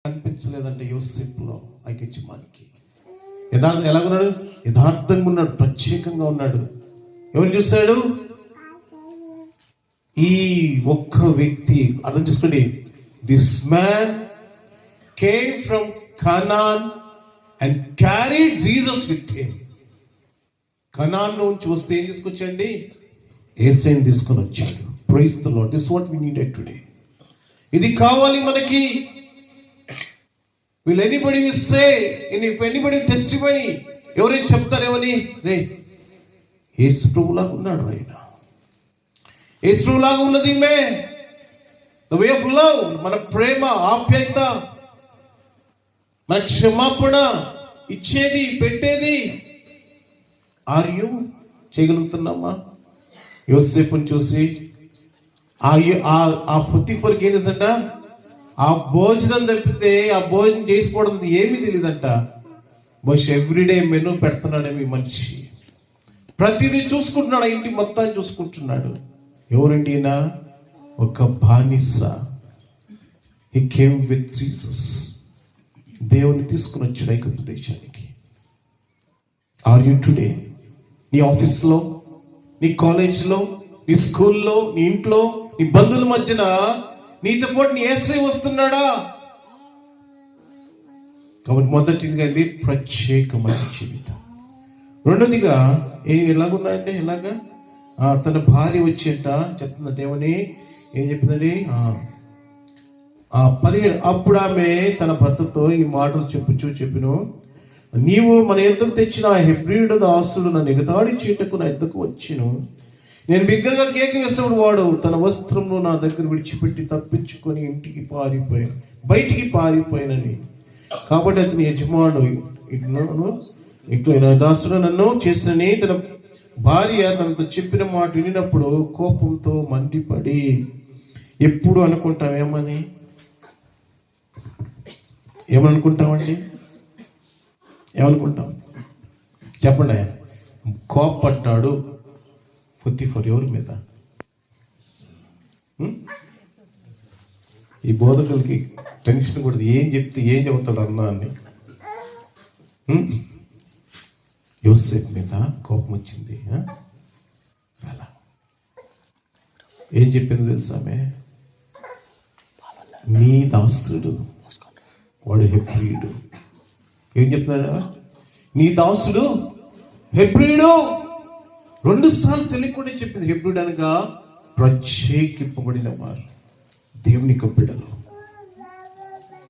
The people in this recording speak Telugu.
అనిపించలేదంటే యోసేపులో ఐకిచ్యమానికి ఎలాగున్నాడు? యథార్థంగా ఉన్నాడు, ప్రత్యేకంగా ఉన్నాడు. ఎవరు చూశాడు? ఈ ఒక్క వ్యక్తి. అర్థం చేసుకోండి, this man came from Canaan and carried Jesus with him. Canaan నుంచి వస్తే ఏం తీసుకొచ్చండి? యేసయ్యని తీసుకొని వచ్చాడు. Praise the lord. This what we needed today. ఇది కావాలి మనకి. Will anybody will say, and if anybody testimony, ఎవరైనా చెప్తారేమని? రే యేసు ప్రభులాగా ఉన్నాడు ఆయన, యేసు ప్రభులాగా ఉన్నది ఈమె. ద వే ఆఫ్ లవ్, మన ప్రేమ, ఆప్యాయత, మన క్షమాపణ ఇచ్చేది, పెట్టేది. ఆర్ యు చేయగలుగుతున్నామా? యోసేపుని చూసి ఆ పొతిఫర్కి ఏం తెలుసంట? ఆ భోజనం తప్పితే, ఆ భోజనం చేసుకోవడం ఏమీ తెలియదంట. బహుశా ఎవ్రీడే మెనూ పెడుతున్నాడేమో ఈ మనిషి. ప్రతిదీ చూసుకుంటున్నాడు, ఆ ఇంటి మొత్తాన్ని చూసుకుంటున్నాడు. ఎవరండి ఈయన? ఒక బానిస. He came with Jesus. దేవుని తీసుకుని వచ్చాడు ఐగుప్తు దేశానికి. Are you today? నీ ఆఫీస్లో, నీ కాలేజ్లో, నీ స్కూల్లో, నీ ఇంట్లో, నీ బంధువుల మధ్యన నీతో పాటు నీ యేసయ్య వస్తున్నాడా? కాబట్టి మొదటిదిగా ఇది ప్రత్యేకమైన జీవితం. రెండోదిగా ఎలాగున్నాయంటే, ఎలాగా తన భార్య వచ్చేట చెప్తుందంటే ఏమని, ఏం చెప్పిందండి? 17 అప్పుడు ఆమె తన భర్తతో ఈ మాటలు చెప్పిను, నీవు మన ఎద్దుకు తెచ్చిన ఆ హెబ్రీయుడు దాసుడు నన్ను ఎగతాళి చీటకు నా ఎద్దుకు వచ్చెను. నేను బిగ్గరగా కేక వేసినప్పుడు వాడు తన వస్త్రంలో నా దగ్గర విడిచిపెట్టి తప్పించుకొని బయటికి పారిపోయానని. కాబట్టి అతని యజమానుడు ఇట్లా దాసుడు నన్ను చేసినని తన భార్య తనతో చెప్పిన మాట వినినప్పుడు కోపంతో మండిపడి. ఎప్పుడు అనుకుంటాం ఏమనుకుంటామండి? ఏమనుకుంటాం చెప్పండి. కోపడ్డాడు పొతిఫర్ ఎవరి మీద? ఈ బోధకులకి టెన్షన్ కూడా ఏం చెబుతాడు అన్నా అని. యోసేపు మీద కోపం వచ్చింది. అలా ఏం చెప్పింది తెలుసా ఆమె? నీ దాసుడు వాడు హెబ్రీయుడు. ఏం చెప్తున్నాడు? నీ దాసుడు హెబ్రీయుడు. 2 సార్లు తెలియకుండా చెప్పింది. హెబ్రీయుడు అనగా ప్రత్యేకింపబడిన వారు, దేవుని బిడ్డలు.